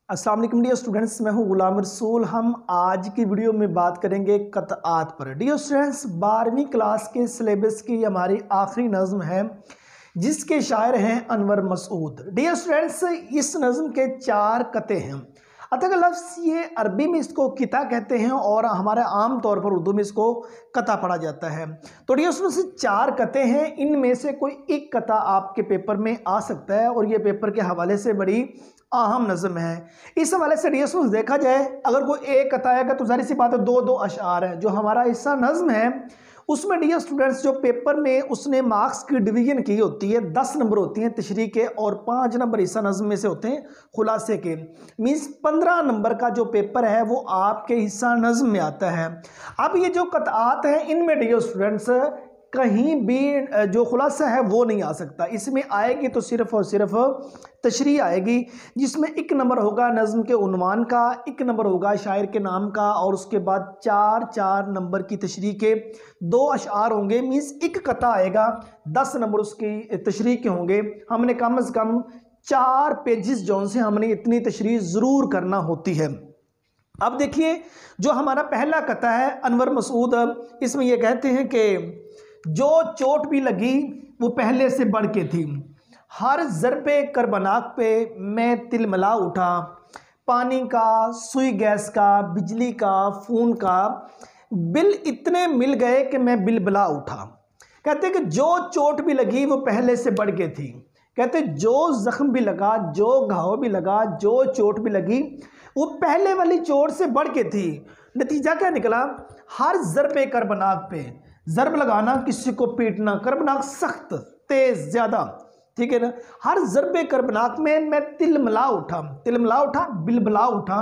अस्सलाम वालेकुम dear students, मैं हूं गुलाम रसूल। हम आज की वीडियो में बात करेंगे कतआत पर। डियर स्टूडेंट्स, 12वीं क्लास के सिलेबस की हमारी आखिरी नज़्म है जिसके शायर हैं अनवर मसूद। डियर स्टूडेंट्स, इस नज़्म के 4 कते हैं। अतः लफ्ज़ ये अरबी में इसको किता कहते हैं और हमारे आम तौर पर उर्दू में इसको कता पढ़ा जाता है। तो डियर स्टूडेंट्स, 4 कते हैं, इनमें से कोई एक कता आपके पेपर में आ सकता है और ये पेपर के हवाले से बड़ी अहम नज़म है। इस हवाले से डियर स्टूडेंट्स देखा जाए, अगर कोई एक कता आएगा तो जाहिर सी बात है 2-2 अशआर है। जो हमारा हिस्सा नज़म है उसमें डियर स्टूडेंट्स जो पेपर में उसने मार्क्स की डिवीजन की होती है, 10 नंबर होती हैं तशरीह के और 5 नंबर हिस्सा नज़म में से होते हैं खुलासे के। मीन्स 15 नंबर का जो पेपर है वो आपके हिस्सा नज़म में आता है। अब ये जो कतआत हैं इनमें डियर स्टूडेंट्स कहीं भी जो खुलासा है वो नहीं आ सकता। इसमें आएगी तो सिर्फ और सिर्फ तशरीह आएगी, जिसमें 1 नंबर होगा नज़म के उन्वान का, 1 नंबर होगा शायर के नाम का और उसके बाद 4-4 नंबर की तशरीह के 2 अशआर होंगे। मीन्स 1 कता आएगा, 10 नंबर उसकी तशरीह के होंगे। हमने कम से कम 4 पेजेस जो से हमने इतनी तशरीह ज़रूर करना होती है। अब देखिए, जो हमारा पहला कता है अनवर मसूद, इसमें यह कहते हैं कि जो चोट भी लगी वो पहले से बढ़ के थी, हर ज़रबे करबनाक पे मैं तिलमिला उठा, पानी का, सुई गैस का, बिजली का, खून का, बिल इतने मिल गए कि मैं बिलबिला उठा। कहते कि जो चोट भी लगी वो पहले से बढ़ के थी। कहते जो जख्म भी लगा, जो घाव भी लगा, जो चोट भी लगी वो पहले वाली चोट से बढ़ के थी। नतीजा क्या निकला? हर ज़रबे करबनाक पे, ज़रब लगाना किसी को पीटना, करबनाक सख्त, तेज़, ज़्यादा, ठीक है ना। हर ज़रबे करबनाक में मैं तिलमिला उठा, तिलमिला उठा, बिलबिला उठा,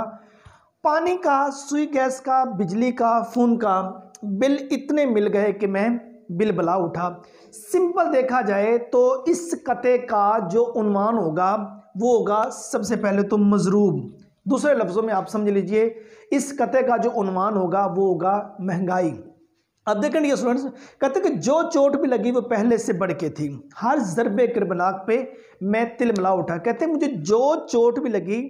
पानी का, सुई गैस का, बिजली का, खून का, बिल इतने मिल गए कि मैं बिलबिला उठा। सिंपल देखा जाए तो इस कते का जो उन्वान होगा वो होगा सबसे पहले तो मजरूब। दूसरे लफ्ज़ों में आप समझ लीजिए, इस कते का जो उन्वान होगा वो होगा महंगाई। अब देखें डियर स्टूडेंट्स, कहते कि जो चोट भी लगी वो पहले से बढ़ के थी, हर ज़रबे करबनाक पे मैं तिलमिला उठा। कहते मुझे जो चोट भी लगी,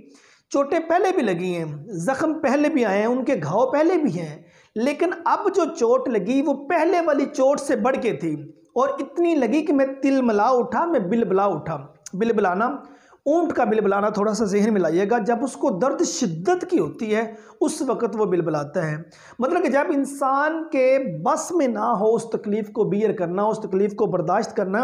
चोटें पहले भी लगी हैं, ज़ख्म पहले भी आए हैं, उनके घाव पहले भी हैं, लेकिन अब जो चोट लगी वो पहले वाली चोट से बढ़ के थी और इतनी लगी कि मैं तिलमिला उठा, मैं बिलबिला उठा। बिलबिलाना, ऊंट का बिलबिलाना थोड़ा सा ज़हन में लाइएगा। जब उसको दर्द शिद्दत की होती है उस वक़्त वो बिलबिलाता है। मतलब कि जब इंसान के बस में ना हो उस तकलीफ़ को बियर करना, उस तकलीफ़ को बर्दाश्त करना,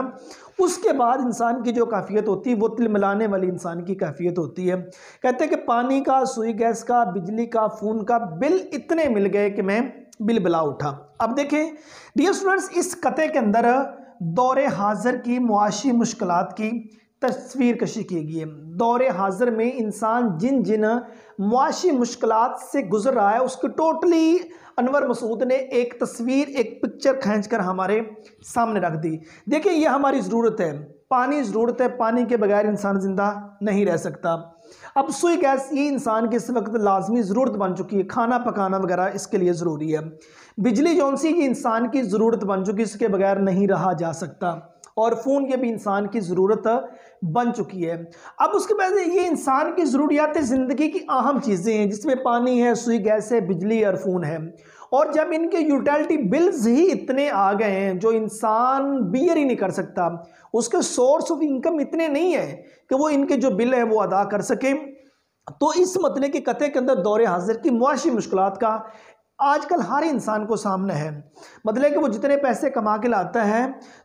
उसके बाद इंसान की जो कैफियत होती है वो तिलमिलाने वाली इंसान की कैफियत होती है। कहते हैं कि पानी का, सुई गैस का, बिजली का, खून का, बिल इतने मिल गए कि मैं बिलबिला उठा। अब देखें डियर स्टूडेंट्स, इस कते के अंदर दौरे हाज़िर की मुआशी मुश्किलात की तस्वीर कशी की गई है। दौरे हाज़िर में इंसान जिन जिन मुआशी मुश्किलात से गुजर रहा है उसकी टोटली अनवर मसूद ने एक तस्वीर, एक पिक्चर खींचकर हमारे सामने रख दी। देखिए, ये हमारी ज़रूरत है, पानी ज़रूरत है, पानी के बगैर इंसान ज़िंदा नहीं रह सकता। अब सुई गैस ये इंसान की इस वक्त लाजमी ज़रूरत बन चुकी है, खाना पकाना वगैरह इसके लिए ज़रूरी है। बिजली जौन सी ये इंसान की ज़रूरत बन चुकी है, इसके बगैर नहीं रहा जा सकता। और फ़ोन ये भी इंसान की ज़रूरत बन चुकी है। अब उसके बाद ये इंसान की ज़रूरियात ज़िंदगी की अहम चीज़ें हैं, जिसमें पानी है, सुई गैस है, बिजली और फ़ोन है। और जब इनके यूटिलिटी बिल्स ही इतने आ गए हैं जो इंसान बियर ही नहीं कर सकता, उसके सोर्स ऑफ इनकम इतने नहीं है कि वो इनके जो बिल है वो अदा कर सके, तो इस मतले के कते के अंदर दौरे हाजिर की मुआशी मुश्किलात का आजकल हर इंसान को सामना है। मतलब कि वो जितने पैसे कमा के लाता है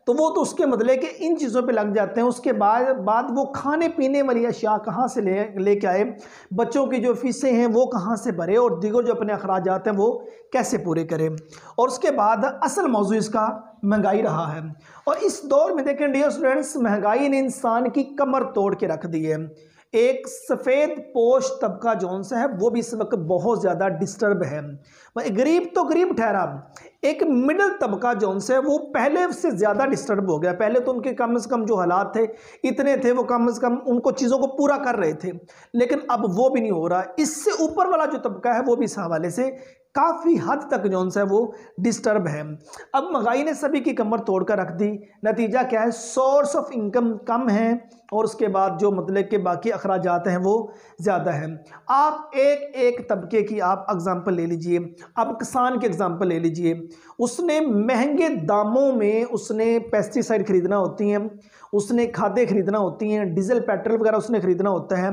तो वो तो उसके मतलब कि इन चीज़ों पे लग जाते हैं। उसके बाद वो खाने पीने वाली अशिया कहाँ से लेके आए, बच्चों की जो फीसें हैं वो कहाँ से भरे और दीगर जो अपने अखराजात हैं वो कैसे पूरे करें। और उसके बाद असल मौजू इसका महंगाई रहा है। और इस दौर में देखें डियर स्टूडेंट्स, महंगाई ने इंसान की कमर तोड़ के रख दी है। एक सफ़ेद पोश तबका जौन सा है वो भी इस वक्त बहुत ज़्यादा डिस्टर्ब है। गरीब तो गरीब ठहरा, एक मिडिल तबका जौन सा है वो पहले से ज़्यादा डिस्टर्ब हो गया। पहले तो उनके कम से कम जो हालात थे इतने थे, वो कम से कम उनको चीज़ों को पूरा कर रहे थे, लेकिन अब वो भी नहीं हो रहा। इससे ऊपर वाला जो तबका है वो भी इस हवाले से काफ़ी हद तक जो है वो डिस्टर्ब है। अब महंगाई ने सभी की कमर तोड़कर रख दी। नतीजा क्या है, सोर्स ऑफ इनकम कम है और उसके बाद जो मतलब के बाकी अखराजात हैं वो ज़्यादा है। आप एक एक तबके की आप एग्जांपल ले लीजिए। अब किसान के एग्जांपल ले लीजिए, उसने महंगे दामों में उसने पेस्टिसाइड खरीदना होती हैं, उसने खादें खरीदना होती हैं, डीजल पेट्रोल वगैरह उसने खरीदना होता है।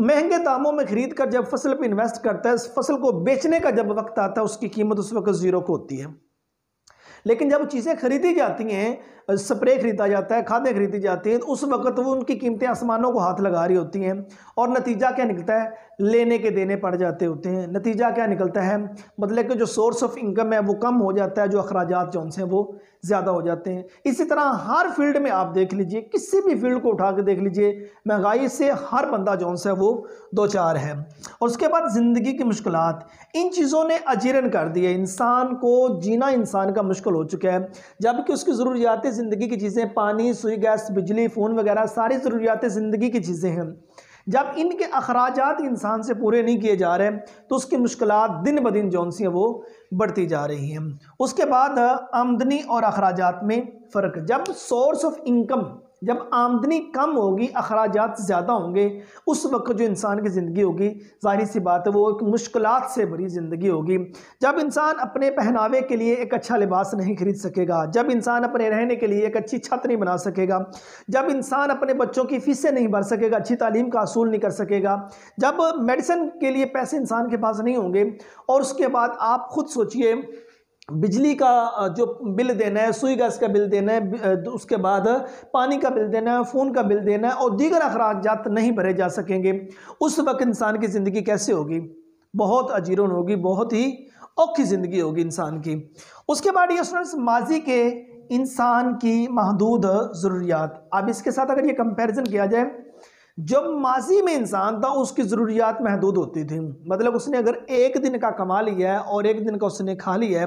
महंगे दामों में खरीद कर जब फसल पर इन्वेस्ट करता है, फसल को बेचने का जब वक्त आता है उसकी कीमत उस वक्त जीरो को होती है। लेकिन जब चीज़ें खरीदी जाती हैं, स्प्रे खरीदा जाता है, खादें खरीदी जाती हैं, तो उस वक्त वो उनकी कीमतें आसमानों को हाथ लगा रही होती हैं और नतीजा क्या निकलता है, लेने के देने पड़ जाते होते हैं। नतीजा क्या निकलता है, मतलब कि जो सोर्स ऑफ इनकम है वो कम हो जाता है, जो अखराजात जो हैं वो ज़्यादा हो जाते हैं। इसी तरह हर फील्ड में आप देख लीजिए, किसी भी फील्ड को उठा के देख लीजिए, महंगाई से हर बंदा जो है वो दो चार है। और उसके बाद ज़िंदगी की मुश्किलात, इन चीज़ों ने अजीरन कर दिया, इंसान को जीना इंसान का मुश्किल हो चुका है। जबकि उसकी ज़रूरियात ज़िंदगी की चीज़ें, पानी, सुई, गैस, बिजली, फ़ोन वगैरह सारी ज़रूरियात ज़िंदगी की चीज़ें हैं। जब इनके अखराजात इंसान से पूरे नहीं किए जा रहे तो उसकी मुश्किलात दिन ब दिन जो सी हैं वो बढ़ती जा रही हैं। उसके बाद आमदनी और अखराजात में फ़र्क, जब सोर्स ऑफ इनकम, जब आमदनी कम होगी, अखराजात ज़्यादा होंगे, उस वक्त जो इंसान की ज़िंदगी होगी, जाहिर सी बात है वो एक मुश्किलात से भरी ज़िंदगी होगी। जब इंसान अपने पहनावे के लिए एक अच्छा लिबास नहीं खरीद सकेगा, जब इंसान अपने रहने के लिए एक अच्छी छत नहीं बना सकेगा, जब इंसान अपने बच्चों की फ़ीसें नहीं भर सकेगा, अच्छी तालीम का हासिल नहीं कर सकेगा, जब मेडिसिन के लिए पैसे इंसान के पास नहीं होंगे, और उसके बाद आप खुद सोचिए बिजली का जो बिल देना है, सुई गैस का बिल देना है, उसके बाद पानी का बिल देना है, फ़ोन का बिल देना है और दीगर अखराजात नहीं भरे जा सकेंगे, उस वक्त इंसान की ज़िंदगी कैसे होगी, बहुत अजीरन होगी, बहुत ही औखी ज़िंदगी होगी इंसान की। उसके बाद ये स्टूडेंट्स, माजी के इंसान की महदूद ज़रूरियात। अब इसके साथ अगर ये कंपैरिजन किया जाए, जब माजी में इंसान था उसकी ज़रूरियात महदूद होती थी, मतलब उसने अगर एक दिन का कमा लिया है और एक दिन का उसने खा लिया है,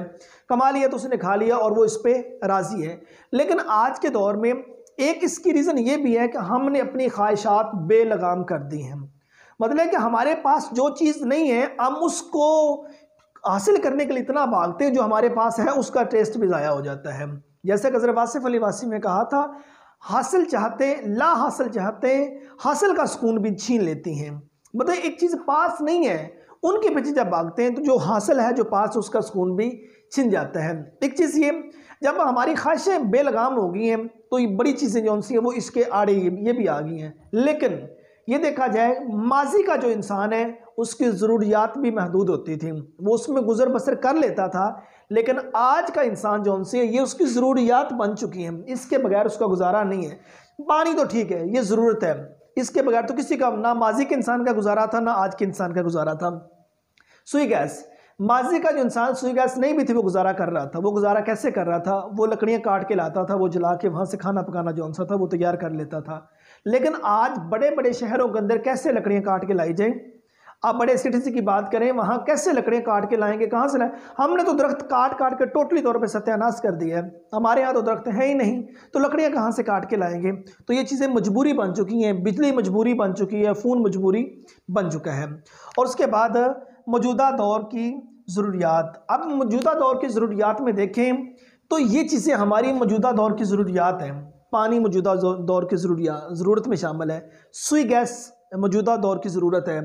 कमा लिया तो उसने खा लिया और वो इस पर राज़ी है। लेकिन आज के दौर में एक इसकी रीज़न ये भी है कि हमने अपनी ख्वाहिशात बेलगाम कर दी हैं, मतलब कि हमारे पास जो चीज़ नहीं है हम उसको हासिल करने के लिए इतना भागते हैं, जो हमारे पास है उसका टेस्ट भी ज़ाया हो जाता है। जैसे गज़र वासिफ़ अली वासी ने कहा था, हासिल चाहते ला हासिल चाहते, हासिल का सुकून भी छीन लेती हैं। मतलब एक चीज़ पास नहीं है, उनके पीछे जब भागते हैं तो जो हासिल है, जो पास, उसका सुकून भी छिन जाता है। एक चीज़ ये, जब हमारी ख्वाहिशें बेलगाम हो गई हैं तो ये बड़ी चीज़ें जो सी हैं वो इसके आड़े ये भी आ गई हैं। लेकिन ये देखा जाए, माजी का जो इंसान है उसकी ज़रूरियात भी महदूद होती थी, वो उसमें गुजर बसर कर लेता था। लेकिन आज का इंसान जो उनसे ये उसकी ज़रूरियात बन चुकी हैं, इसके बगैर उसका गुजारा नहीं है। पानी तो ठीक है, ये ज़रूरत है, इसके बगैर तो किसी का, ना माजी के इंसान का गुजारा था ना आज के इंसान का गुजारा था। सुई गैस, माजी का जो इंसान सुई गैस नहीं भी थी वो गुजारा कर रहा था। वो गुजारा कैसे कर रहा था, वो लकड़ियाँ काट के लाता था, वो जला के वहाँ से खाना पकाना जो सा था वो तैयार कर लेता था। लेकिन आज बड़े बड़े शहरों के अंदर कैसे लकड़ियाँ काट के लाई जाए, आप बड़े सिटी की बात करें, वहाँ कैसे लकड़ियाँ काट के लाएंगे, कहाँ से लाएं? हमने तो दरख्त काट काट के टोटली तौर पे सत्यानाश कर दिया है, हमारे यहाँ तो दरख्त है ही नहीं, तो लकड़ियाँ कहाँ से काट के लाएंगे? तो ये चीज़ें मजबूरी बन चुकी हैं, बिजली मजबूरी बन चुकी है, फ़ोन मजबूरी बन चुका है। और उसके बाद मौजूदा दौर की ज़रूरियात। अब मौजूदा दौर की ज़रूरियात में देखें तो ये चीज़ें हमारी मौजूदा दौर की ज़रूरियात हैं। पानी मौजूदा दौर की ज़रूरत में शामिल है, सुई गैस मौजूदा दौर की ज़रूरत है,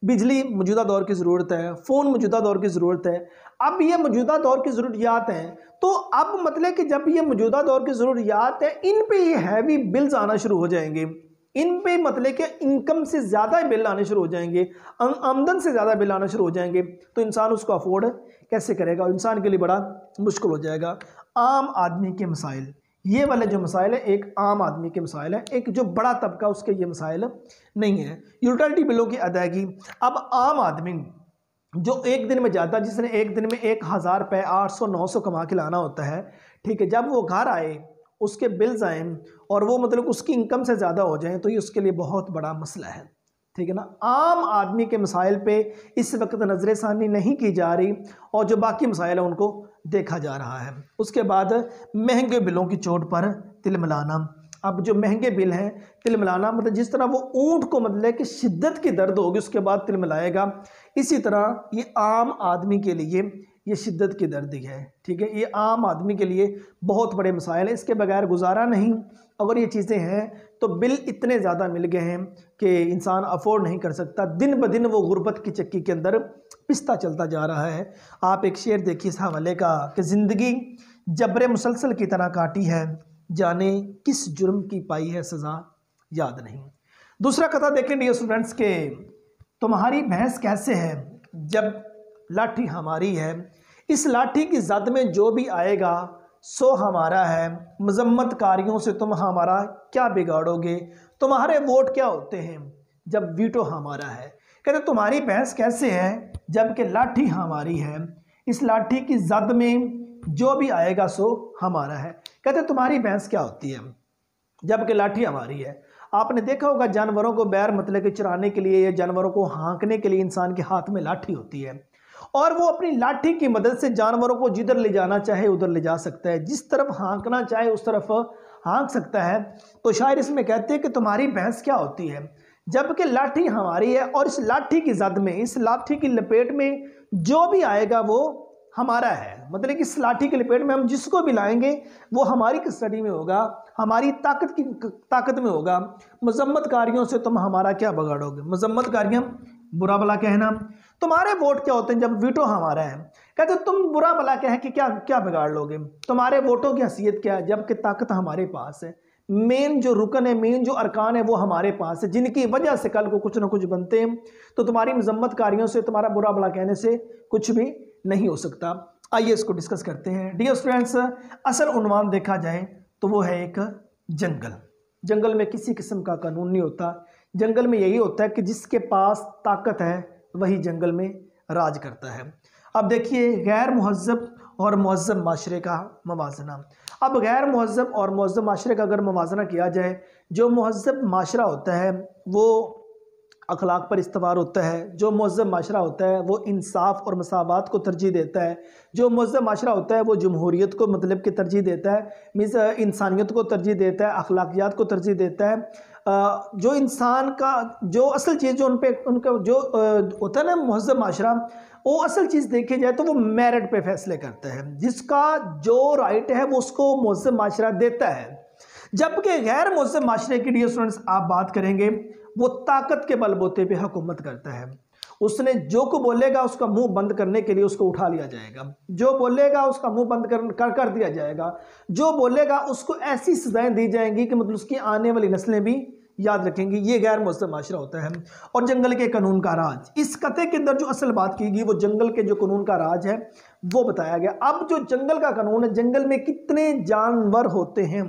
बिजली मौजूदा दौर की ज़रूरत है, फ़ोन मौजूदा दौर की ज़रूरत है। अब ये मौजूदा दौर की ज़रूरियात हैं, तो अब मतलब कि जब ये मौजूदा दौर की ज़रूरियात है, इन पे ये हैवी बिल्स आना शुरू हो जाएंगे, इन पे मतलब कि इनकम से ज़्यादा बिल आने शुरू हो जाएंगे, आमदन से ज़्यादा बिल आना शुरू हो जाएंगे, तो इंसान उसको अफोर्ड कैसे करेगा? इंसान के लिए बड़ा मुश्किल हो जाएगा। आम आदमी के मसाइल, ये वाले जो मसाइल है एक आम आदमी के मसाइल है, एक जो बड़ा तबका उसके ये मसाइल नहीं है। यूटिलिटी बिलों की अदायगी। अब आम आदमी जो एक दिन में जाता, जिसने एक दिन में 1000 रुपये 800-900 कमा के लाना होता है, ठीक है, जब वो घर आए उसके बिल्स आए और वो मतलब उसकी इनकम से ज़्यादा हो जाएं तो ये उसके लिए बहुत बड़ा मसला है, ठीक है ना। आम आदमी के मसाइल पे इस वक्त नज़र षानी नहीं की जा रही और जो बाकी मसाइल हैं उनको देखा जा रहा है। उसके बाद महंगे बिलों की चोट पर तिलमिलाना। अब जो महंगे बिल हैं, तिल मिलाना मतलब जिस तरह वो ऊंट को मतलब कि शिद्दत की दर्द होगी उसके बाद तिल मिलाएगा, इसी तरह ये आम आदमी के लिए ये शिद्दत की दर्द ही है। ठीक है, ये आम आदमी के लिए बहुत बड़े मसाइल हैं, इसके बगैर गुजारा नहीं। अगर ये चीज़ें हैं तो बिल इतने ज़्यादा मिल गए हैं कि इंसान अफोर्ड नहीं कर सकता। दिन ब दिन वो गुर्बत की चक्की के अंदर पिसता चलता जा रहा है। आप एक शेर देखिए इस हवाले का कि ज़िंदगी जबरे मुसलसल की तरह काटी है, जाने किस जुर्म की पाई है सज़ा याद नहीं। दूसरा कथा देखें डियर स्टूडेंट्स के तुम्हारी भैंस कैसे है जब लाठी हमारी है, इस लाठी की जद में जो भी आएगा सो हमारा है, मजम्मत कारियों से तुम हमारा क्या बिगाड़ोगे, तुम्हारे वोट क्या होते हैं जब वीटो हमारा है। कहते तुम्हारी भैंस कैसे है जबकि लाठी हमारी है, इस लाठी की जद में जो भी आएगा सो हमारा है। कहते तुम्हारी भैंस क्या होती है जबकि लाठी हमारी है। आपने देखा होगा जानवरों को बैर मतलब कि चराने के लिए या जानवरों को हाँकने के लिए इंसान के हाथ में लाठी होती है, और वो अपनी लाठी की मदद से जानवरों को जिधर ले जाना चाहे उधर ले जा सकता है, जिस तरफ हाँकना चाहे उस तरफ हाँक सकता है। तो शायर इसमें कहते हैं कि तुम्हारी भैंस क्या होती है जबकि लाठी हमारी है, और इस लाठी की जद में, इस लाठी की लपेट में जो भी आएगा वो हमारा है। मतलब कि इस लाठी की लपेट में हम जिसको भी लाएंगे वो हमारी कस्टडी में होगा, हमारी ताकत में होगा। मजम्मतकारियों से तुम हमारा क्या बिगाड़ोगे, मजम्मतकारियाँ बुरा भला कहना। तुम्हारे वोट क्या होते हैं जब वीटो हमारा है। कहते तुम बुरा भला कह कि क्या क्या बिगाड़ लोगे, तुम्हारे वोटों की हैसियत क्या है जबकि ताकत हमारे पास है। मेन जो रुकन है, मेन जो अरकान है वो हमारे पास है, जिनकी वजह से कल को कुछ ना कुछ बनते हैं। तो तुम्हारी मजम्मतकारियों से, तुम्हारा बुरा भला कहने से कुछ भी नहीं हो सकता। आइए इसको डिस्कस करते हैं डियर स्टूडेंट्स। असल उन्वान देखा जाए तो वो है एक जंगल। जंगल में किसी किस्म का कानून नहीं होता, जंगल में यही होता है कि जिसके पास ताकत है वही जंगल में राज करता है। अब देखिए गैर मुहज़्ज़ब और मुहज़्ज़ब माशरे का मवाजना। अब गैर मुहज़्ज़ब और मुहज़्ज़ब माशरे का अगर मवाजना किया जाए, जो मुहज़्ज़ब माशरा होता है वो अखलाक पर इस्तवार होता है, जो मुहज़्ज़ब माशरा होता है वो इंसाफ और मसावात को तरजीह देता है, जो मुहज़्ज़ब माशरा होता है वो जमहूरियत को मतलब कि तरजीह देता है, मीन्स इंसानियत को तरजीह देता है, अखलाकियात को तरजीह देता है। जो इंसान का जो असल चीज़ जो उनका जो होता है ना मुहज़्ज़ब माशरा, वो असल चीज़ देखी जाए तो वो मेरिट पे फैसले करता है, जिसका जो राइट है वो उसको मुहज़्ज़ब माशरा देता है। जबकि गैर मुहज़्ज़ब माशरे की डियर स्टूडेंट्स आप बात करेंगे वो ताकत के बलबूते पे हुकूमत करता है। उसने जो को बोलेगा उसका मुंह बंद करने के लिए उसको उठा लिया जाएगा, जो बोलेगा उसका मुंह बंद कर दिया जाएगा, जो बोलेगा उसको ऐसी सजाएं दी जाएंगी कि मतलब उसकी आने वाली नस्लें भी याद रखेंगी। ये गैर मुहज़्ज़ब माशरा होता है। और जंगल के कानून का राज, इस कथे के अंदर जो असल बात की गई वो जंगल के जो कानून का राज है वो बताया गया। अब जो जंगल का कानून है, जंगल में कितने जानवर होते हैं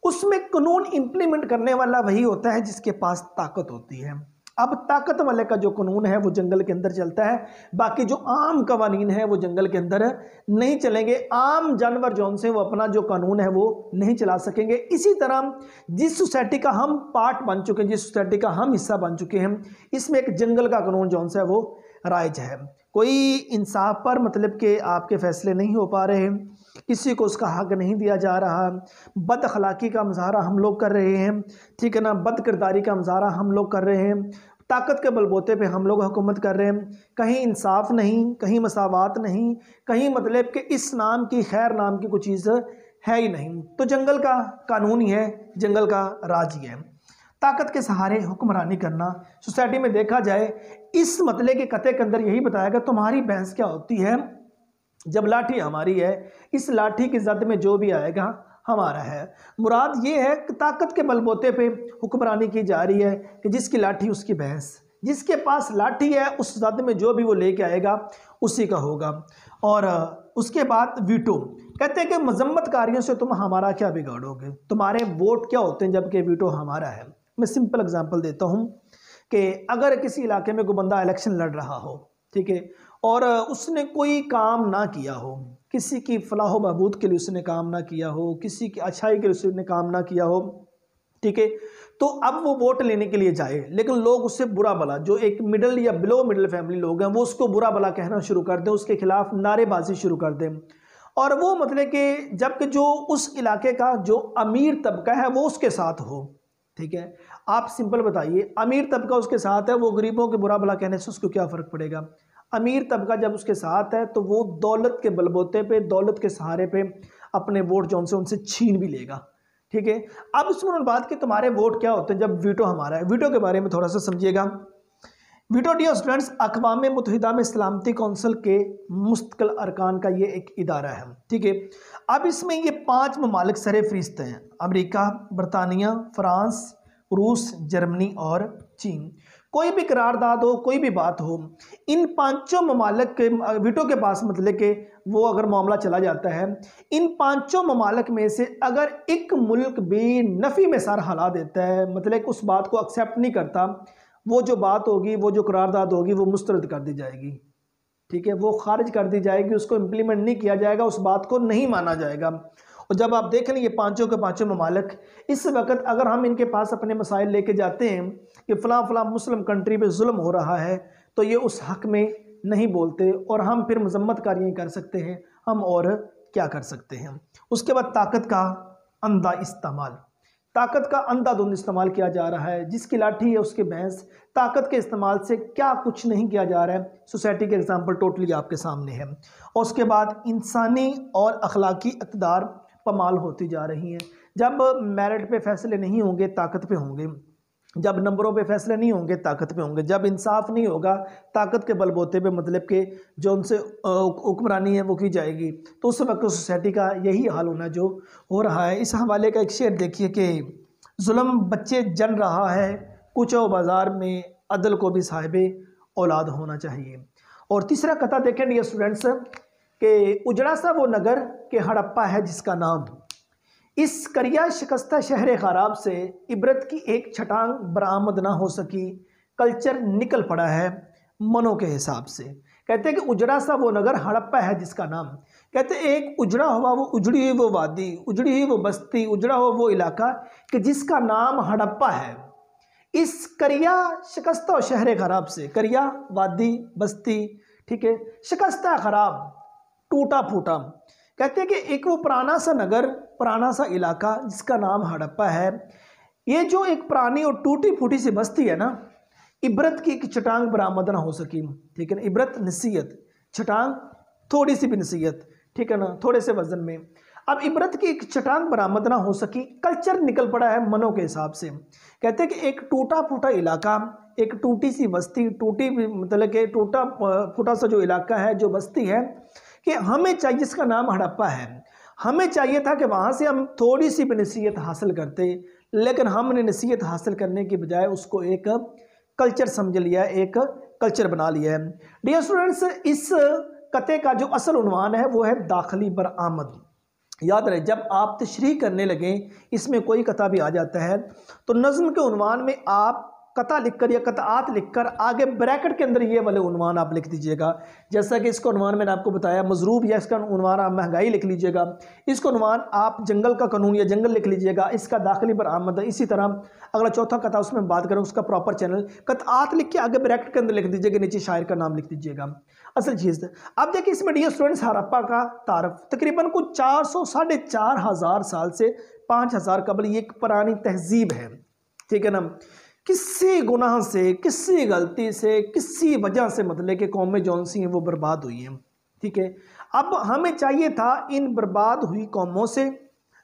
उसमें कानून इंप्लीमेंट करने वाला वही होता है जिसके पास ताकत होती है। अब ताकत वाले का जो कानून है वो जंगल के अंदर चलता है, बाकी जो आम कवानीन है वो जंगल के अंदर नहीं चलेंगे। आम जानवर जौन से वो अपना जो कानून है वो नहीं चला सकेंगे। इसी तरह जिस सोसाइटी का हम पार्ट बन चुके हैं, जिस सोसाइटी का हम हिस्सा बन चुके हैं, इसमें एक जंगल का कानून जौन सा है वो राइज है। कोई इंसाफ पर मतलब कि आपके फैसले नहीं हो पा रहे, किसी को उसका हक नहीं दिया जा रहा, बद अखलाकी का मुजाहरा हम लोग कर रहे हैं, ठीक है ना, बद किरदारी का मुजाहरा हम लोग कर रहे हैं, ताकत के बलबूते पे हम लोग हुकूमत कर रहे हैं। कहीं इंसाफ नहीं, कहीं मसावात नहीं, कहीं मतलब कि इस नाम की खैर नाम की कोई चीज़ है ही नहीं। तो जंगल का कानून ही है, जंगल का राज ही है। ताकत के सहारे हुक्मरानी करना सोसाइटी में देखा जाए, इस मतले के कथे के अंदर यही बताया गया तुम्हारी भैंस क्या होती है जब लाठी हमारी है, इस लाठी की जद में जो भी आएगा हमारा है। मुराद ये है कि ताकत के बलबूते पे हुक्मरानी की जा रही है कि जिसकी लाठी उसकी भैंस, जिसके पास लाठी है उस जद में जो भी वो लेके आएगा उसी का होगा। और उसके बाद वीटो, कहते हैं कि मजम्मतकारियों से तुम हमारा क्या बिगाड़ोगे, तुम्हारे वोट क्या होते हैं जबकि वीटो हमारा है। मैं सिंपल एग्जांपल देता हूँ कि अगर किसी इलाके में कोई बंदा इलेक्शन लड़ रहा हो, ठीक है, और उसने कोई काम ना किया हो, किसी की फलाह बहबूद के लिए उसने काम ना किया हो, किसी की अच्छाई के लिए उसने काम ना किया हो, ठीक है, तो अब वो वोट लेने के लिए जाए, लेकिन लोग उससे बुरा भला, जो एक मिडिल या बिलो मिडिल फैमिली लोग हैं वो उसको बुरा भला कहना शुरू कर दें, उसके खिलाफ नारेबाजी शुरू कर दें, और वो मतलब कि जबकि जो उस इलाके का जो अमीर तबका है वो उसके साथ हो। ठीक है, आप सिंपल बताइए, अमीर तबका उसके साथ है, वो गरीबों के बुरा भला कहने से उसको क्या फ़र्क पड़ेगा। अमीर तबका जब उसके साथ है तो वो दौलत के बलबूते पे, दौलत के सहारे पे अपने वोट जो उनसे छीन भी लेगा। ठीक है, अब इसमें उन्होंने बात की तुम्हारे वोट क्या होते हैं जब वीटो हमारा है। वीटो के बारे में थोड़ा सा समझिएगा। वीटो डियर स्टूडेंट्स, अक़वाम मुत्तहिदा में सलामती कौंसिल के मुस्तकिल अरकान का ये एक इदारा है। ठीक है, अब इसमें ये 5 ममालिक सरे फरिश्त हैं, अमेरिका, बरतानिया, फ्रांस, रूस, जर्मनी और चीन। कोई भी करारदाद हो, कोई भी बात हो, इन 5 ममालिक के वीटो के पास मतलब कि वो अगर मामला चला जाता है, इन 5 ममालिक में से अगर एक मुल्क भी नफ़ी में सर हिला देता है, मतलब कि उस बात को एक्सेप्ट नहीं करता, वो जो बात होगी, वो जो करारदाद होगी, वो मुस्तरद कर दी जाएगी। ठीक है, वो खारिज कर दी जाएगी, उसको इम्प्लीमेंट नहीं किया जाएगा, उस बात को नहीं माना जाएगा। और जब आप देख लें ये 5 के 5 ममालिक, इस वक्त अगर हम इनके पास अपने मसाइल लेके जाते हैं कि फ़लाँ मुस्लिम कंट्री पे जुल्म हो रहा है, तो ये उस हक़ में नहीं बोलते और हम फिर मजम्मत कार्य कर सकते हैं, हम और क्या कर सकते हैं। उसके बाद ताकत का अंधा इस्तेमाल, ताकत का अंधाधुंध इस्तेमाल किया जा रहा है। जिसकी लाठी है उसके भैंस, ताकत के इस्तेमाल से क्या कुछ नहीं किया जा रहा है। सोसाइटी के एग्जाम्पल टोटली आपके सामने है। और उसके बाद इंसानी और अखलाकी इक़्तिदार पमाल होती जा रही हैं। जब मेरिट पे फैसले नहीं होंगे, ताकत पे होंगे। जब नंबरों पे फैसले नहीं होंगे, ताकत पे होंगे। जब इंसाफ नहीं होगा, ताकत के बलबूते पे मतलब के जो उनसे हुक्मरानी है वो की जाएगी। तो उस वक्त सोसाइटी का यही हाल होना जो हो रहा है। इस हवाले का एक शेर देखिए कि जुल्म बच्चे जन रहा है, कुचो बाज़ार में अदल को भी साहिबे औलाद होना चाहिए। और तीसरा कथा देखें डियर स्टूडेंट्स कि उजड़ा सा वो नगर के हड़प्पा है जिसका नाम, इस करिया शिकस्ता शहर खराब से इबरत की एक छटांग बरामद ना हो सकी, कल्चर निकल पड़ा है मनों के हिसाब से। कहते हैं कि उजड़ा सा वो नगर हड़प्पा है जिसका नाम, कहते हैं एक उजड़ा हुआ वो उजड़ी हुई वो वादी, उजड़ी हुई वो बस्ती, उजड़ा हुआ वो इलाका कि जिसका नाम हड़प्पा है। इस करिया शिकस्ता शहर खराब से, करिया वादी बस्ती, ठीक है, शिकस्ता खराब टूटा फूटा, कहते हैं कि एक वो पुराना सा नगर, पुराना सा इलाका जिसका नाम हड़प्पा है। ये जो एक पुरानी और टूटी फूटी सी बस्ती है ना, इबरत की एक चटांग बरामद ना हो सकी। ठीक है ना, इबरत नसीहत, चटांग थोड़ी सी भी नसीहत, ठीक है ना, थोड़े से वजन में। अब इबरत की एक चटांग बरामद ना हो सकी, कल्चर निकल पड़ा है मनों के हिसाब से। कहते हैं कि एक टूटा फूटा इलाका, एक टूटी सी बस्ती, टूटी मतलब कि टूटा फूटा सा जो इलाका है, जो बस्ती है, कि हमें चाहिए, जिसका नाम हड़प्पा है, हमें चाहिए था कि वहाँ से हम थोड़ी सी भी नसीहत हासिल करते, लेकिन हमने नसीहत हासिल करने की बजाय उसको एक कल्चर समझ लिया, एक कल्चर बना लिया है। डियर स्टूडेंट्स, इस कते का जो असल उन्वान है वो है दाखिली बरामद। याद रहे, जब आप तशरीह करने लगें, इसमें कोई कता भी आ जाता है तो नज़्म के उन्वान में आप कता लिखकर या कताआत लिखकर आगे ब्रैकेट के अंदर ये वाले उन्वान आप लिख दीजिएगा। जैसा कि इसका उन्वान मैंने आपको बताया मजरूब, या इसका उन्वान आप महंगाई लिख लीजिएगा, इसका उन्वान आप जंगल का कानून या जंगल लिख लीजिएगा, इसका दाखिली बरामद है। इसी तरह अगला चौथा कथा उसमें बात करें, उसका प्रॉपर चैनल कताआत लिख के आगे ब्रैकेट के अंदर लिख दीजिएगा, नीचे शायर का नाम लिख दीजिएगा। असल चीज़ अब देखिए इसमें डियर स्टूडेंट्स हड़प्पा का तारफ तकरीबन कुछ 400 साढ़े 4,000 साल से 5,000 कबल ये एक पुरानी तहजीब है। ठीक है ना, किसी गुनाह से, किसी गलती से, किसी वजह से मतलब कि कौमें जौन सी हैं वो बर्बाद हुई हैं। ठीक है, अब हमें चाहिए था इन बर्बाद हुई कौमों से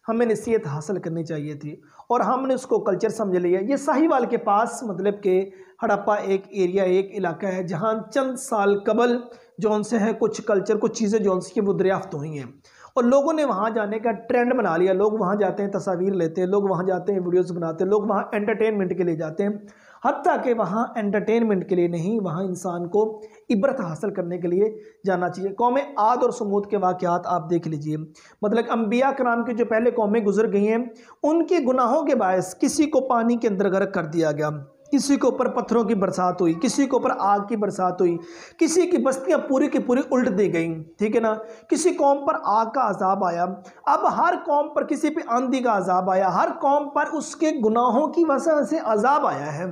हमें नसीहत हासिल करनी चाहिए थी और हमने उसको कल्चर समझ लिया। ये साहिवाल के पास मतलब कि हड़प्पा एक एरिया, एक इलाका है जहाँ चंद साल कबल जौन से है कुछ कल्चर, कुछ चीज़ें जौन सी वो दरियाफ्त हुई हैं और लोगों ने वहाँ जाने का ट्रेंड बना लिया। लोग वहाँ जाते हैं, तस्वीर लेते हैं, लोग वहाँ जाते हैं, वीडियोस बनाते हैं, लोग वहाँ एंटरटेनमेंट के लिए जाते हैं। हत्ता कि वहाँ एंटरटेनमेंट के लिए नहीं, वहाँ इंसान को इबरत हासिल करने के लिए जाना चाहिए। कौमें आद और समूद के वाक़यात आप देख लीजिए, मतलब अम्बिया कराम की जो पहले कौमें गुजर गई हैं, उनके गुनाहों के बायस किसी को पानी के अंदर गर्क कर दिया गया, किसी के ऊपर पत्थरों की बरसात हुई, किसी के ऊपर आग की बरसात हुई, किसी की बस्तियां पूरी की पूरी उल्ट दी गई। ठीक है ना, किसी कौम पर आग का अजाब आया। अब हर कौम पर किसी पे आंधी का अजाब आया, हर कौम पर उसके गुनाहों की वजह से अजाब आया है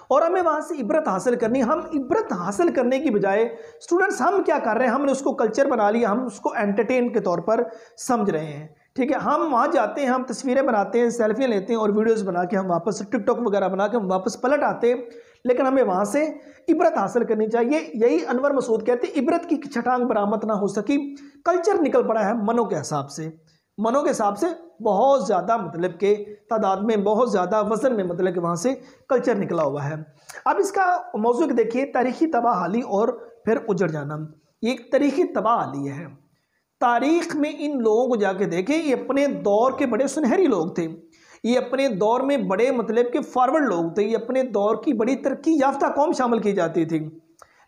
और हमें वहाँ से इबरत हासिल करनी। हम इबरत हासिल करने की बजाय स्टूडेंट्स हम क्या कर रहे हैं, हमने उसको कल्चर बना लिया, हम उसको एंटरटेन के तौर पर समझ रहे हैं। ठीक है, हम वहाँ जाते हैं, हम तस्वीरें बनाते हैं, सेल्फियाँ लेते हैं और वीडियोस बना के हम वापस टिकटॉक वगैरह बना के हम वापस पलट आते हैं, लेकिन हमें वहाँ से इबरत हासिल करनी चाहिए। यही अनवर मसूद कहते हैं, इबरत की छटांग बरामद ना हो सकी, कल्चर निकल पड़ा है मनों के हिसाब से, मनों के हिसाब से बहुत ज़्यादा मतलब के तादाद में, बहुत ज़्यादा वजन में मतलब कि वहाँ से कल्चर निकला हुआ है। अब इसका मौजू देखिए, तारीखी तबाहाली और फिर उजड़ जाना। ये एक तारीखी तबाहाली है। तारीख में इन लोगों को जाके देखें, ये अपने दौर के बड़े सुनहरी लोग थे, ये अपने दौर में बड़े मतलब के फॉरवर्ड लोग थे, ये अपने दौर की बड़ी तरक्की याफ्ता कौम शामिल की जाती थी।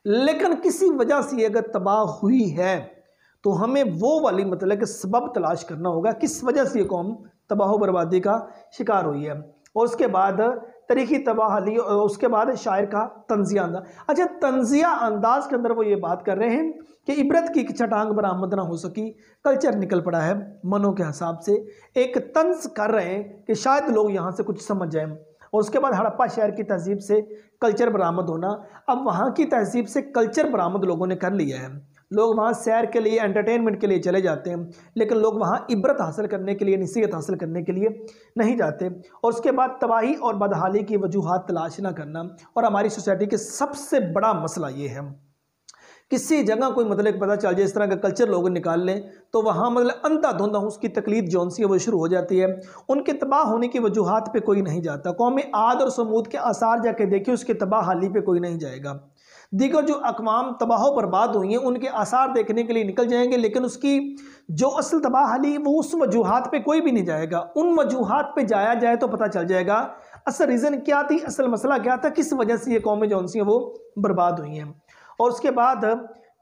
लेकिन किसी वजह से अगर तबाह हुई है तो हमें वो वाली मतलब कि सबब तलाश करना होगा, किस वजह से ये कौम तबाह बर्बादी का शिकार हुई है। और उसके बाद तरीक़ी तबाहली, उसके बाद शायर का तंजिया अंदाज। अच्छा, तंजिया अंदाज के अंदर वो ये बात कर रहे हैं कि इबरत की छटांग बरामद ना हो सकी, कल्चर निकल पड़ा है मनों के हिसाब से। एक तंज कर रहे हैं कि शायद लोग यहाँ से कुछ समझ जाएं। और उसके बाद हड़प्पा शहर की तहजीब से कल्चर बरामद होना। अब वहाँ की तहजीब से कल्चर बरामद लोगों ने कर लिया है। लोग वहाँ सैर के लिए, एंटरटेनमेंट के लिए चले जाते हैं, लेकिन लोग वहाँ इबरत हासिल करने के लिए, नसीहत हासिल करने के लिए नहीं जाते। और उसके बाद तबाही और बदहाली की वजूहात तलाश ना करना। और हमारी सोसाइटी के सबसे बड़ा मसला ये है, किसी जगह कोई मतलब पता चल जाए इस तरह का कल्चर लोग निकाल लें तो वहाँ मतलब अंधाधुंध उसकी तकलीद जौन सी है वो शुरू हो जाती है। उनके तबाह होने की वजूहात पे कोई नहीं जाता। कौम आद और समूद के आसार जाके देखिए, उसके तबाह हाली पे कोई नहीं जाएगा। दीगर जो अकवाम तबाह बर्बाद हुई हैं उनके आसार देखने के लिए निकल जाएंगे, लेकिन उसकी जो असल तबाह हाली वो उस वजूहात पे कोई भी नहीं जाएगा। उन वजूहात पे जाया जाए तो पता चल जाएगा असल रीज़न क्या थी, असल मसला क्या था, किस वजह से ये कौमें जौन सी हैं वो बर्बाद हुई हैं। और उसके बाद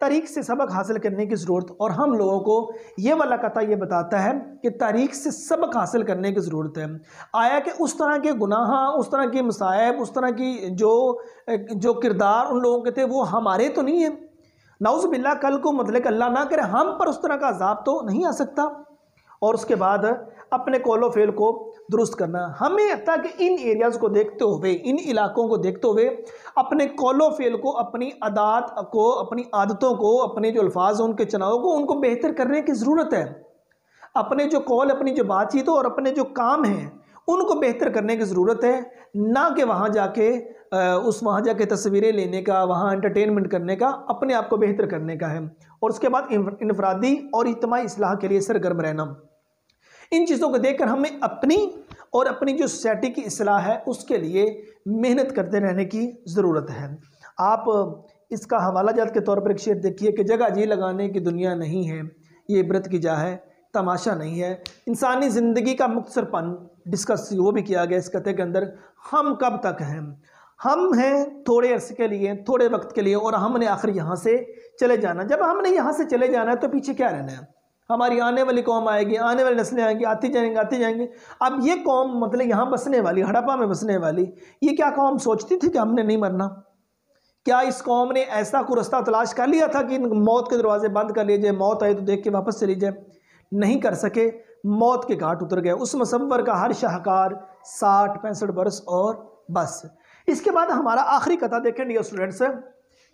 तारीख से सबक हासिल करने की ज़रूरत। और हम लोगों को ये वाला कथा ये बताता है कि तारीख से सबक हासिल करने की ज़रूरत है। आया कि उस तरह के गुनाह, उस तरह के मसाइब, उस तरह की जो किरदार उन लोगों के थे वो हमारे तो नहीं है। नाउज़ बिल्लाह, कल को मतलब अल्लाह ना करे हम पर उस तरह का अजाब तो नहीं आ सकता। और उसके बाद अपने कौलो फेल को दुरुस्त करना। हमें ताकि इन एरियाज़ को देखते हुए, इन इलाकों को देखते हुए अपने कौलो फेल को, अपनी आदात को, अपनी आदतों को, अपने जो अल्फाज उनके चुनाव को, उनको बेहतर करने की ज़रूरत है। अपने जो कौल, अपनी जो बातचीत हो और अपने जो काम हैं उनको बेहतर करने की ज़रूरत है, ना कि वहाँ जाके वहाँ जाके तस्वीरें लेने का, वहाँ एंटरटेनमेंट करने का, अपने आप को बेहतर करने का है। और उसके बाद इनफरादी और इज्तिमाई इस्लाह के लिए सरगर्म रहना। इन चीज़ों को देखकर हमें अपनी और अपनी जो सोसाइटी की इस्लाह है उसके लिए मेहनत करते रहने की ज़रूरत है। आप इसका हवाला जात के तौर पर एक शेर देखिए कि जगह जी लगाने की दुनिया नहीं है, ये इबरत की जा है, तमाशा नहीं है। इंसानी ज़िंदगी का मुख्तसरपन डिस्कस वो भी किया गया इस कथे के अंदर। हम कब तक हैं, हम हैं थोड़े अरसे के लिए, थोड़े वक्त के लिए, और हमने आखिर यहाँ से चले जाना। जब हमने यहाँ से चले जाना है तो पीछे क्या रहना है, हमारी आने वाली कौम आएगी, आने वाली नस्लें आएंगी, आती जाएंगी। अब ये कौम मतलब यहाँ बसने वाली, हड़प्पा में बसने वाली, ये क्या कौम सोचती थी कि हमने नहीं मरना? क्या इस कौम ने ऐसा कोई रास्ता तलाश कर लिया था कि मौत के दरवाजे बंद कर लिए जाए, मौत आए तो देख के वापस चली जाए? नहीं कर सके, मौत के घाट उतर गए। उस मुसव्वर का हर शाहकार 60-65 बरस और बस। इसके बाद हमारा आखिरी कथा देखें डियर स्टूडेंट्स,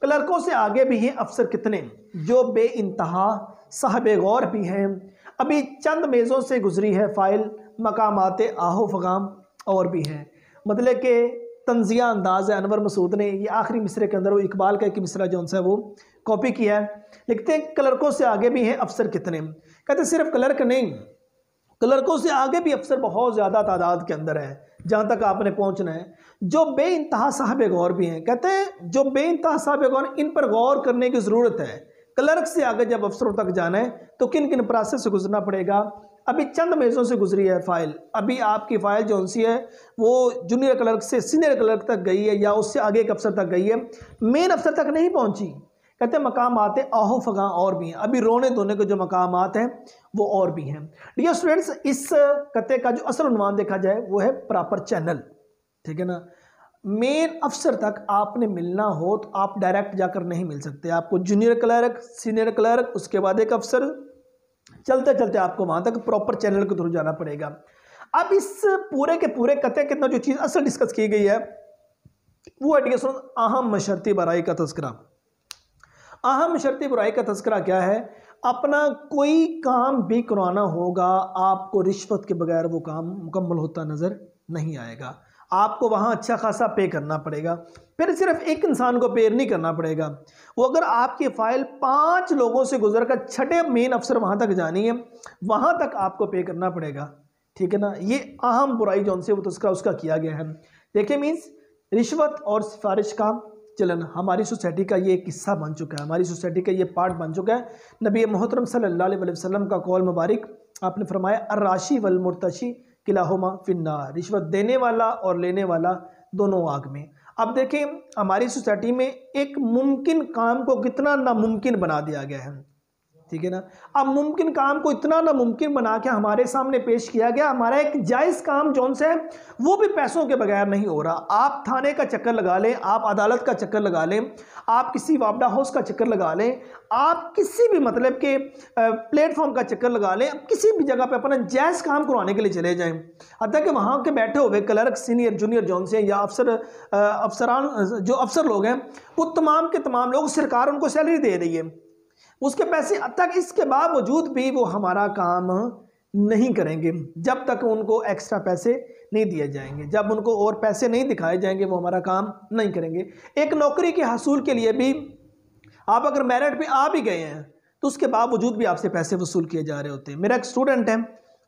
क्लर्कों से आगे भी हैं अफसर कितने, जो बे इंतहा साहब गौर भी हैं। अभी चंद मेज़ों से गुजरी है फाइल, मकामाते आहो फगाम और भी हैं। मतलब के तंजिया अंदाज है अनवर मसूद ने ये आखिरी मिसरे के अंदर, वो इकबाल का एक मिसरा जो है वो कॉपी किया है। लिखते हैं क्लर्कों से आगे भी हैं अफसर कितने। कहते सिर्फ क्लर्क नहीं, क्लर्कों से आगे भी अफसर बहुत ज़्यादा तादाद के अंदर है जहाँ तक आपने पहुँचना है, जो बे इंतहा साहब गौर भी हैं। कहते हैं जो बे इंतहा साहब गौर, इन पर गौर करने की ज़रूरत है। क्लर्क से आगे जब अफसरों तक जाना है तो किन किन प्रोसेस से गुजरना पड़ेगा। अभी चंद मेज़ों से गुजरी है फाइल, अभी आपकी फ़ाइल जो सी है वो जूनियर क्लर्क से सीनियर क्लर्क तक गई है या उससे आगे एक अफसर तक गई है, मेन अफसर तक नहीं पहुंची। कहते हैं मकाम आते आहो फगा और भी हैं, अभी रोने धोने के जो मकामात हैं वो और भी हैं। डियर स्टूडेंट्स, इस कते का जो असल उन्वान देखा जाए वो है प्रॉपर चैनल, ठीक है ना। मेन अफसर तक आपने मिलना हो तो आप डायरेक्ट जाकर नहीं मिल सकते, आपको जूनियर क्लर्क, सीनियर क्लर्क, उसके बाद एक अफसर, चलते चलते आपको वहाँ तक प्रॉपर चैनल के थ्रू जाना पड़ेगा। अब इस पूरे के पूरे कते के अंदर जो चीज़ असल डिस्कस की गई है वो है डियर स्टूडेंट अहम शर्ती बुराई का तस्करा। अहम शर्ती बुराई का तस्करा क्या है? अपना कोई काम भी करवाना होगा, आपको रिश्वत के बगैर वो काम मुकम्मल होता नज़र नहीं आएगा। आपको वहाँ अच्छा खासा पे करना पड़ेगा। फिर सिर्फ एक इंसान को पे नहीं करना पड़ेगा, वो अगर आपकी फ़ाइल 5 लोगों से गुजर कर छठे मेन अफसर वहाँ तक जानी है, वहाँ तक आपको पे करना पड़ेगा। ठीक है ना। ये अहम बुराई जो उनसे वो तस्करा उसका किया गया है। देखिए मीन्स रिश्वत और सिफारिश का चलन हमारी सोसाइटी का ये एक हिस्सा बन चुका है, हमारी सोसाइटी का ये पार्ट बन चुका है। नबी मोहतरम सल्लल्लाहु अलैहि वसल्लम का कौल मुबारक आपने फरमाया अर्राशी वल मुर्तशी किलाहुमा फिन्नार, रिश्वत देने वाला और लेने वाला दोनों आग में। अब देखें हमारी सोसाइटी में एक मुमकिन काम को कितना नामुमकिन बना दिया गया है। ठीक है ना। अब मुमकिन काम को इतना नामुमकिन बना के हमारे सामने पेश किया गया। हमारा एक जायज़ काम जौन से है वो भी पैसों के बगैर नहीं हो रहा। आप थाने का चक्कर लगा लें, आप अदालत का चक्कर लगा लें, आप किसी वापडा हाउस का चक्कर लगा लें, आप किसी भी मतलब के प्लेटफॉर्म का चक्कर लगा लें, किसी भी जगह पे अपना जायज़ काम करवाने के लिए चले जाएं, हत्ता कि वहाँ के बैठे हुए क्लर्क सीनियर जूनियर जौन से या अफसरान जो अफसर लोग हैं वो तमाम के तमाम लोग, सरकार उनको सैलरी दे रही है, उसके पैसे तक इसके बावजूद भी वो हमारा काम नहीं करेंगे जब तक उनको एक्स्ट्रा पैसे नहीं दिए जाएंगे। जब उनको और पैसे नहीं दिखाए जाएंगे वो हमारा काम नहीं करेंगे। एक नौकरी के हसूल के लिए भी आप अगर मेरिट पे आ भी गए हैं तो उसके बावजूद भी आपसे पैसे वसूल किए जा रहे होते हैं। मेरा एक स्टूडेंट है,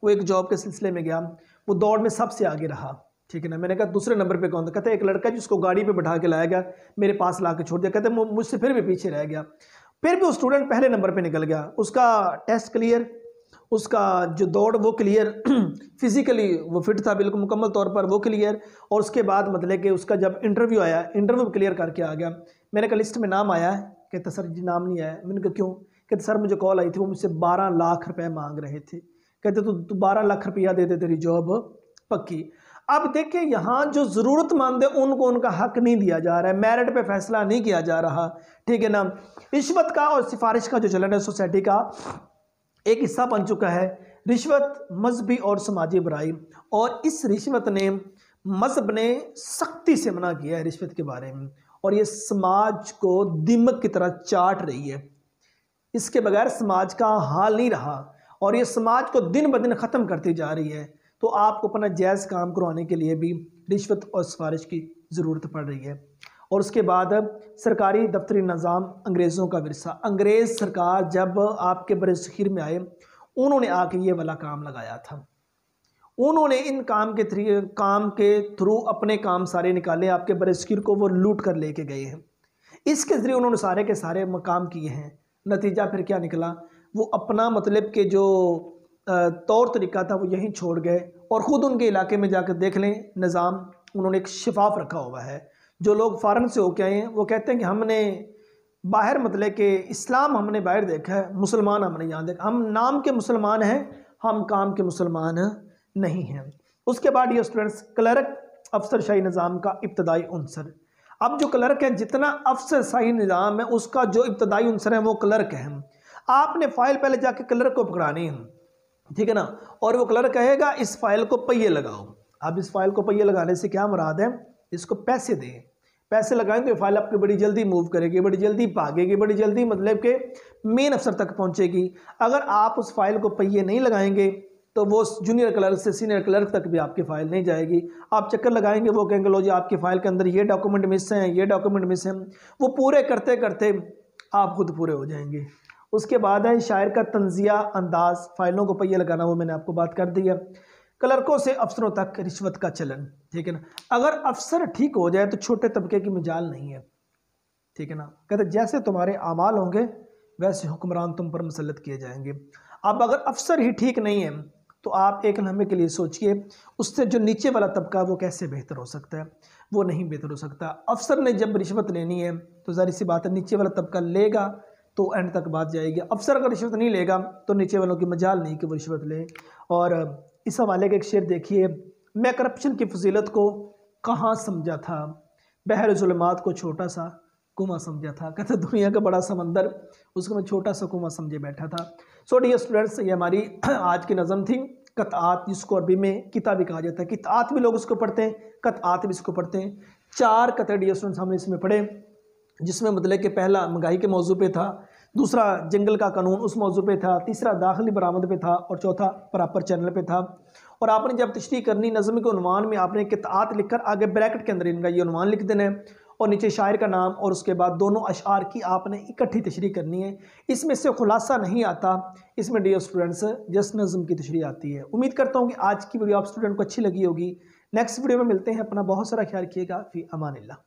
वो एक जॉब के सिलसिले में गया, वो दौड़ में सबसे आगे रहा। ठीक है ना। मैंने कहा दूसरे नंबर पे कौन था? कहते एक लड़का जिसको गाड़ी पे बैठा के लाया गया, मेरे पास ला के छोड़ दिया। कहते मुझसे फिर भी पीछे रह गया। फिर भी वो स्टूडेंट पहले नंबर पे निकल गया, उसका टेस्ट क्लियर, उसका जो दौड़ वो क्लियर, फिजिकली वो फिट था बिल्कुल मुकम्मल तौर पर, वो क्लियर। और उसके बाद मतलब कि उसका जब इंटरव्यू आया, इंटरव्यू क्लियर करके आ गया। मैंने कहा लिस्ट में नाम आया है? कहते सर जी नाम नहीं आया। मैंने कहा क्यों? कहते सर मुझे कॉल आई थी, वो मुझसे 12 लाख रुपये मांग रहे थे। कहते तू 12 लाख रुपया दे दे, तेरी जॉब पक्की। अब देखिए यहाँ जो ज़रूरतमंद है उनको उनका हक नहीं दिया जा रहा है, मेरिट पे फैसला नहीं किया जा रहा। ठीक है ना। रिश्वत का और सिफारिश का जो चलन है सोसाइटी का एक हिस्सा बन चुका है। रिश्वत मजहबी और समाजी बुराई, और इस रिश्वत ने मजहब ने सख्ती से मना किया है रिश्वत के बारे में, और ये समाज को दीमक की तरह चाट रही है। इसके बगैर समाज का हाल नहीं रहा और ये समाज को दिन ब दिन ख़त्म करती जा रही है। तो आपको अपना जायज़ काम करवाने के लिए भी रिश्वत और सिफारिश की ज़रूरत पड़ रही है। और उसके बाद सरकारी दफ्तरी निज़ाम अंग्रेज़ों का विरसा। अंग्रेज़ सरकार जब आपके बरसखीर में आए, उन्होंने आके ये वाला काम लगाया था। उन्होंने इन काम के थ्रू अपने काम सारे निकाले, आपके बरसखीर को वो लूट कर लेके गए हैं। इसके ज़रिए उन्होंने सारे के सारे काम किए हैं। नतीजा फिर क्या निकला? वो अपना मतलब के जो तौर तरीका था वो यहीं छोड़ गए, और ख़ुद उनके इलाके में जाकर देख लें निज़ाम उन्होंने एक शिफाफ रखा हुआ है। जो लोग फ़ॉरेन से होके आए हैं वो कहते हैं कि हमने बाहर मतलब कि इस्लाम हमने बाहर देखा है, मुसलमान हमने यहाँ देखा, हम नाम के मुसलमान हैं, हम काम के मुसलमान नहीं हैं। उसके बाद ये स्टूडेंट्स क्लर्क अफसरशाही निज़ाम का इब्तदाई उनसर। अब जो क्लर्क है, जितना अफसरशाही निज़ाम है उसका जो इब्तदाई उनसर है वो क्लर्क है। आपने फ़ाइल पहले जाके क्लर्क को पकड़ानी है, ठीक है ना, और वो क्लर्क कहेगा इस फाइल को पहिए लगाओ। अब इस फाइल को पहिए लगाने से क्या मुराद है? इसको पैसे दें, पैसे लगाएं तो ये फाइल आपकी बड़ी जल्दी मूव करेगी, बड़ी जल्दी भागेगी, बड़ी जल्दी मतलब के मेन अफसर तक पहुंचेगी। अगर आप उस फाइल को पहिए नहीं लगाएंगे तो वो जूनियर क्लर्क से सीनियर क्लर्क तक भी आपकी फ़ाइल नहीं जाएगी। आप चक्कर लगाएंगे, वो कहेंगे लो जी आपकी फ़ाइल के अंदर ये डॉक्यूमेंट मिस हैं, ये डॉक्यूमेंट मिस हैं। वो पूरे करते करते आप खुद पूरे हो जाएंगे। उसके बाद है शायर का तंजिया अंदाज, फाइलों को पहिए लगाना, वो मैंने आपको बात कर दी है। क्लर्कों से अफसरों तक रिश्वत का चलन, ठीक है ना। अगर अफसर ठीक हो जाए तो छोटे तबके की मजाल नहीं है, ठीक है ना। कहते जैसे तुम्हारे आमाल होंगे वैसे हुक्मरान तुम पर मुसल्लत किए जाएंगे। अब अगर अफसर ही ठीक नहीं है तो आप एक लम्हे के लिए सोचिए उससे जो नीचे वाला तबका वो कैसे बेहतर हो सकता है? वो नहीं बेहतर हो सकता। अफसर ने जब रिश्वत लेनी है तो ज़ाहिर सी बात है नीचे वाला तबका लेगा तो एंड तक बात जाएगी। अफसर अगर रिश्वत नहीं लेगा तो नीचे वालों की मजाल नहीं कि वो रिश्वत ले। और इस हवाले का एक शेर देखिए, मैं करप्शन की फजीलत को कहाँ समझा था, बहर ज़ुल्मात को छोटा सा कुआं समझा था। कहते दुनिया का बड़ा समंदर, उसको मैं छोटा सा कुआं समझे बैठा था। सो डियर स्टूडेंट्स, ये हमारी आज की नज़म थी कतआत, जिसको अरबी में किताब भी कहा जाता है। किताब भी लोग इसको पढ़ते हैं, कतआत भी इसको पढ़ते हैं। 4 कतरे डियर स्टूडेंट्स हमने इसमें पढ़े, जिसमें मतलब कि पहला महंगाई के मौजू पे था, दूसरा जंगल का कानून उस मौजू पे था, तीसरा दाखिली बरामद पे था और चौथा प्रॉपर चैनल पे था। और आपने जब तशरीह करनी नज़म के उन्वान में आपने कितात लिखकर आगे ब्रैकेट के अंदर इनका ये उन्वान लिख देना है और नीचे शायर का नाम और उसके बाद दोनों अशार की आपने इकट्ठी तशरीह करनी है। इसमें से खुलासा नहीं आता, इसमें डियर स्टूडेंट्स जस्ट नज़म की तशरीह आती है। उम्मीद करता हूँ कि आज की वीडियो आप स्टूडेंट को अच्छी लगी होगी। नेक्स्ट वीडियो में मिलते हैं। अपना बहुत सारा ख्याल रखिएगा। फी अमानिल्लाह।